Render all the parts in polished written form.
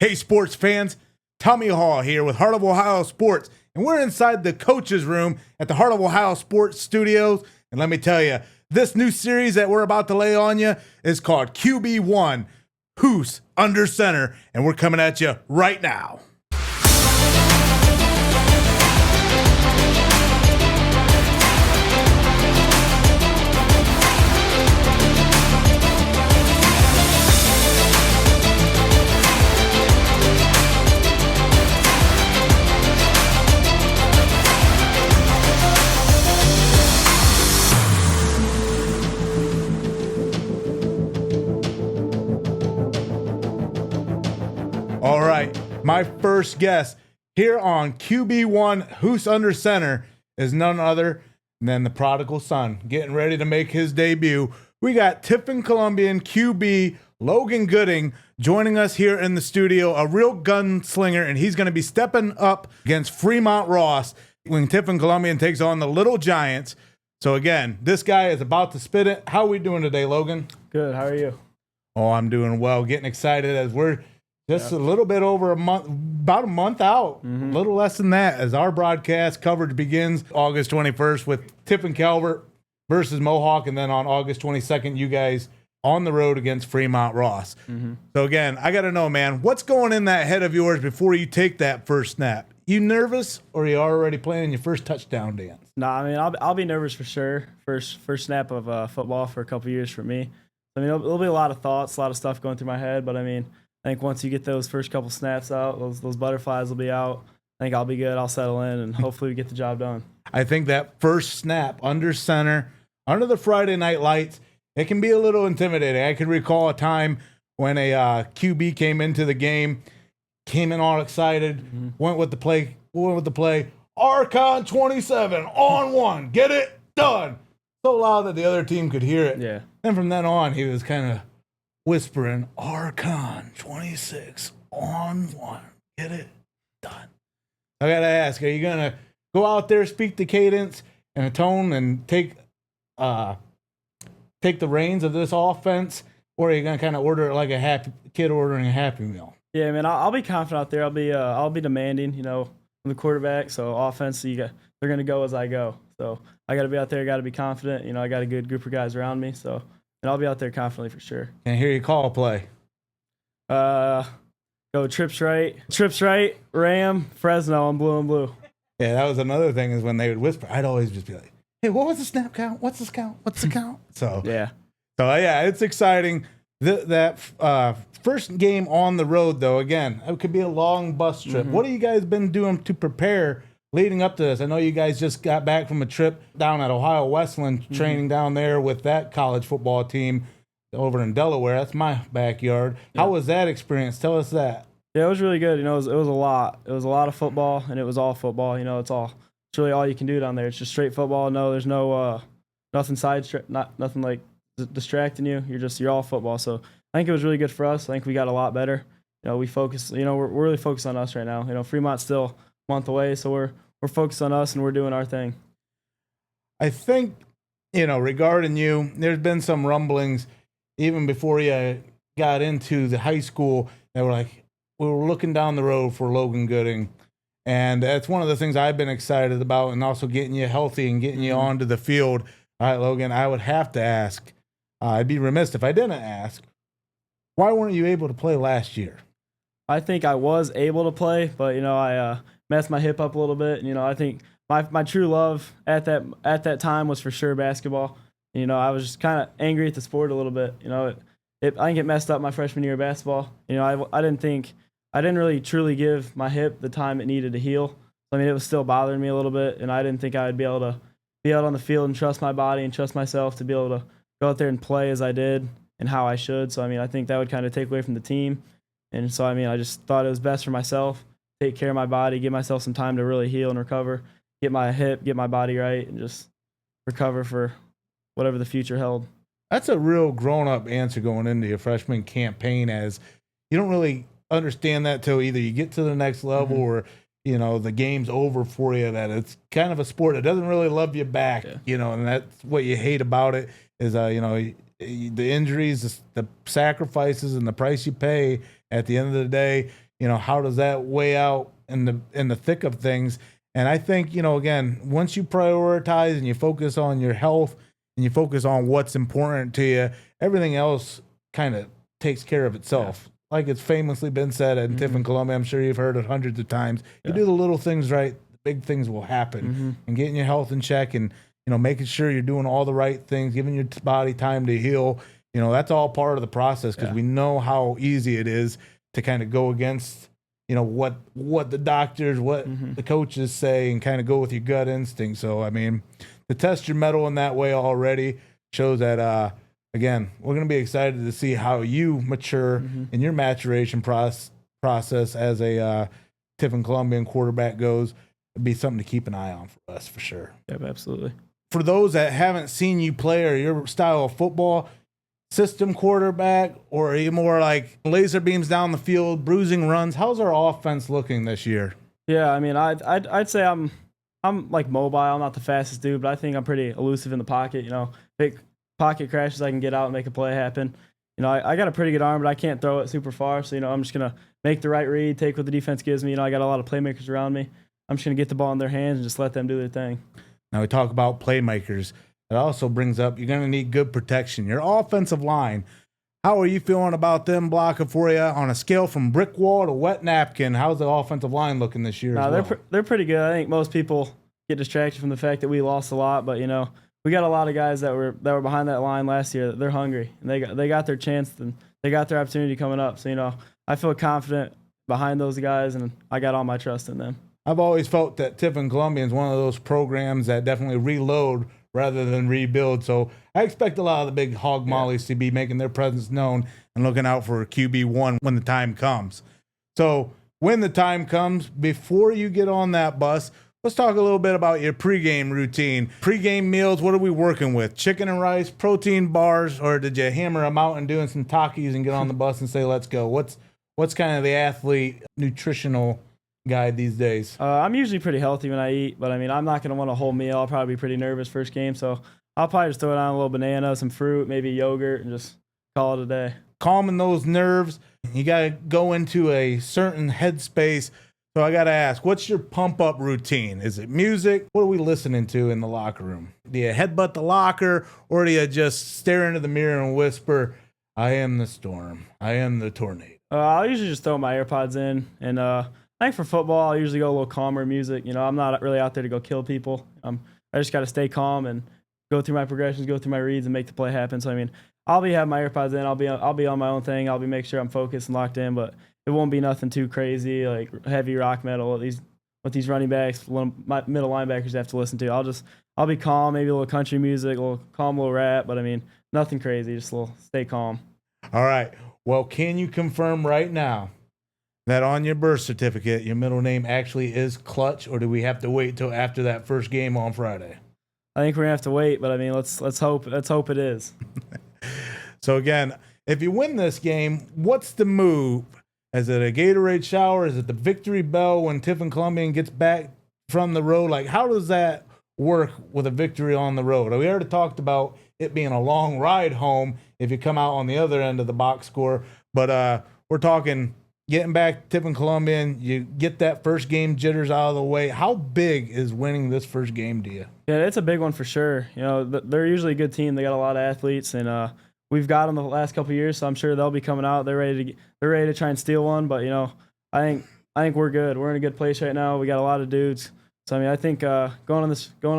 Hey, sports fans, Tommy Hall here with Heart of Ohio Sports, and we're inside the coach's room at the Heart of Ohio Sports Studios. And let me tell you, this new series that we're about to lay on you is called QB1, HoOS Under Center, and we're coming at you right now. All right, my first guest here on QB1 HoOS Under Center is none other than the prodigal son, getting ready to make his debut. We got Tiffin Columbian QB Logan Gooding joining us here in the studio, a real gunslinger, and he's going to be stepping up against Fremont Ross when Tiffin Columbian takes on the Little Giants. So again, this guy is about to spit it. How are we doing today, Logan? Good. How are you? Oh, I'm doing well. Getting excited as we're just a little bit over a month, about a month out, a little less than that, as our broadcast coverage begins August 21st with Tiffin Calvert versus Mohawk, and then on August 22nd, you guys on the road against Fremont Ross. So again, I got to know, man, what's going in that head of yours before you take that first snap? You nervous, or are you already planning your first touchdown dance? No, I mean, I'll be nervous for sure. First snap of football for a couple years for me. I mean, there'll be a lot of thoughts, a lot of stuff going through my head, but I mean, I think once you get those first couple snaps out, those butterflies will be out. I think I'll be good. I'll settle in, and hopefully we get the job done. I think that first snap under center, under the Friday night lights, it can be a little intimidating. I can recall a time when a QB came into the game, came in all excited, went with the play, Archon 27, on one, get it done. So loud that the other team could hear it. Yeah. And from then on, he was kind of whispering, Archon 26, on one, get it done. I got to ask, are you going to go out there, speak the cadence and a tone, and take the reins of this offense, or are you going to kind of order it like a happy kid ordering a Happy Meal? Yeah, man, I'll be confident out there. I'll be demanding, I'm the quarterback, so offense, they're going to go as I go. So I got to be out there, got to be confident. I got a good group of guys around me, so and I'll be out there confidently for sure. Can I hear you call a play? Go trips right, Ram, Fresno, I'm blue and blue. Yeah, that was another thing, is when they would whisper, I'd always just be like, hey, what was the snap count? What's this count? What's the count? So yeah, it's exciting. That first game on the road, though, again, it could be a long bus trip. What have you guys been doing to prepare leading up to this? I know you guys just got back from a trip down at Ohio Westland, training down there with that college football team over in Delaware. That's my backyard. Yeah. How was that experience? Tell us that. Yeah, it was really good. It was a lot. It was a lot of football, and it was all football. It's really all you can do down there. It's just straight football. No, there's no nothing nothing like distracting you. You're all football. So I think it was really good for us. I think we got a lot better. We focus. We're really focused on us right now. Fremont's still a month away, so we're focused on us, and we're doing our thing. I think, regarding you, there's been some rumblings even before you got into the high school that we were looking down the road for Logan Gooding. And that's one of the things I've been excited about, and also getting you healthy and getting you onto the field. All right, Logan, I would have to ask, I'd be remiss if I didn't ask, why weren't you able to play last year? I think I was able to play, but, I messed my hip up a little bit. I think my true love at that time was for sure basketball. I was just kind of angry at the sport a little bit. I think it messed up my freshman year of basketball. I didn't really truly give my hip the time it needed to heal. It was still bothering me a little bit, and I didn't think I would be able to be out on the field and trust my body and trust myself to be able to go out there and play as I did and how I should. So, I think that would kind of take away from the team. And so, I just thought it was best for myself, take care of my body, give myself some time to really heal and recover, get my hip, get my body right, and just recover for whatever the future held. That's a real grown-up answer going into your freshman campaign, as you don't really understand that till either you get to the next level or the game's over for you, that it's kind of a sport that doesn't really love you back, and that's what you hate about it is, the injuries, the sacrifices, and the price you pay at the end of the day. how does that weigh out in the thick of things? And I think, again, once you prioritize and you focus on your health and you focus on what's important to you, everything else kind of takes care of itself. Like it's famously been said in Tiffin Columbian, I'm sure you've heard it hundreds of times. You do the little things right, the big things will happen. And getting your health in check and, making sure you're doing all the right things, giving your body time to heal, that's all part of the process because we know how easy it is to kind of go against, what the doctors, what the coaches say and kind of go with your gut instinct. So, I mean, to test your mettle in that way already shows that, again, we're going to be excited to see how you mature in your maturation process as a Tiffin Columbian quarterback goes. It'd be something to keep an eye on for us for sure. Yep, absolutely. For those that haven't seen you play or your style of football, system quarterback, or are you more like laser beams down the field, bruising runs? How's our offense looking this year? Yeah, I mean, I'd say I'm like mobile. I'm not the fastest dude, but I think I'm pretty elusive in the pocket. Big pocket crashes, I can get out and make a play happen. I got a pretty good arm, but I can't throw it super far. So, I'm just going to make the right read, take what the defense gives me. I got a lot of playmakers around me. I'm just going to get the ball in their hands and just let them do their thing. Now we talk about playmakers. It also brings up you're going to need good protection. Your offensive line, how are you feeling about them blocking for you on a scale from brick wall to wet napkin? How's the offensive line looking this year? They're pretty good. I think most people get distracted from the fact that we lost a lot, but we got a lot of guys that were behind that line last year. They're hungry and they got their chance and they got their opportunity coming up. So I feel confident behind those guys and I got all my trust in them. I've always felt that Tiffin Columbian is one of those programs that definitely reload rather than rebuild. So I expect a lot of the big hog mollies to be making their presence known and looking out for QB1 when the time comes. So when the time comes, before you get on that bus, let's talk a little bit about your pregame routine. Pregame meals, what are we working with? Chicken and rice, protein bars, or did you hammer them out and doing some Takis and get on the bus and say, let's go? What's kind of the athlete nutritional guide these days? I'm usually pretty healthy when I eat, but I mean, I'm not going to want a whole meal. I'll probably be pretty nervous first game, so I'll probably just throw it on a little banana, some fruit, maybe yogurt, and just call it a day. Calming those nerves, you got to go into a certain headspace. So I got to ask, what's your pump-up routine? Is it music? What are we listening to in the locker room? Do you headbutt the locker, or do you just stare into the mirror and whisper, I am the storm, I am the tornado? I'll usually just throw my AirPods in, and I think for football, I usually go a little calmer music. I'm not really out there to go kill people. I just got to stay calm and go through my progressions, go through my reads, and make the play happen. So, I mean, I'll be having my AirPods in. I'll be on my own thing. I'll be making sure I'm focused and locked in, but it won't be nothing too crazy, like heavy rock metal. What these running backs, my middle linebackers have to listen to. I'll be calm, maybe a little country music, a little calm, little rap, but I mean, nothing crazy, just a little stay calm. All right. Well, can you confirm right now that on your birth certificate, your middle name actually is Clutch, or do we have to wait till after that first game on Friday? I think we're gonna have to wait, but I mean, let's hope it is. So again, if you win this game, what's the move? Is it a Gatorade shower? Is it the victory bell when Tiffin Columbian gets back from the road? Like, how does that work with a victory on the road? We already talked about it being a long ride home if you come out on the other end of the box score, but we're talking getting back to Tiffin Columbian, you get that first game jitters out of the way. How big is winning this first game to you? Yeah, it's a big one for sure. They're usually a good team. They got a lot of athletes, and we've got them the last couple of years, so I'm sure they'll be coming out. They're ready to try and steal one, but I think we're good. We're in a good place right now. We got a lot of dudes, so I mean, I think going on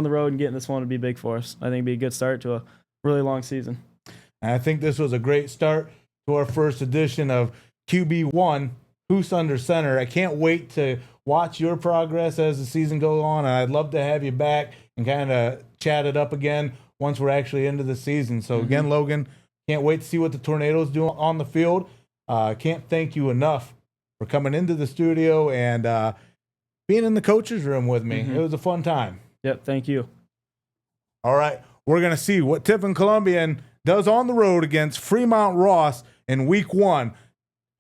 the road and getting this one would be big for us. I think it'd be a good start to a really long season. And I think this was a great start to our first edition of QB1, HoOS Under Center. I can't wait to watch your progress as the season goes on, and I'd love to have you back and kind of chat it up again once we're actually into the season. So again, Logan, can't wait to see what the Tornadoes do on the field. Can't thank you enough for coming into the studio and being in the coach's room with me. It was a fun time. Yep, thank you. All right, we're going to see what Tiffin Columbian does on the road against Fremont Ross in week 1.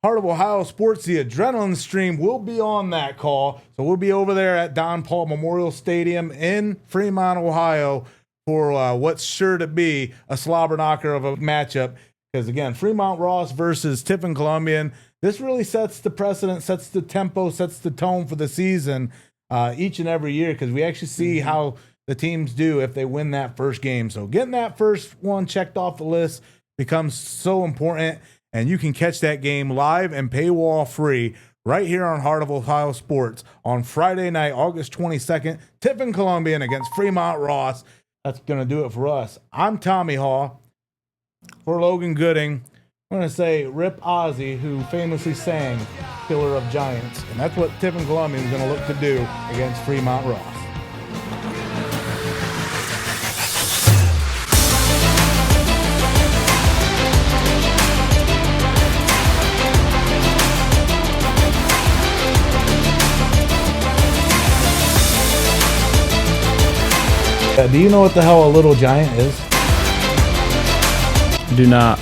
Heart of Ohio Sports, the Adrenaline Stream, will be on that call. So we'll be over there at Don Paul Memorial Stadium in Fremont, Ohio for what's sure to be a slobber knocker of a matchup. Because, again, Fremont Ross versus Tiffin Columbian, this really sets the precedent, sets the tempo, sets the tone for the season each and every year, because we actually see how the teams do if they win that first game. So getting that first one checked off the list becomes so important, and you can catch that game live and paywall free right here on Heart of Ohio Sports on Friday night, August 22nd, Tiffin Columbian against Fremont Ross. That's going to do it for us. I'm Tommy Haw. For Logan Gooding, I'm going to say Rip Ozzie, who famously sang Killer of Giants. And that's what Tiffin Columbian is going to look to do against Fremont Ross. Do you know what the hell a little giant is? Do not.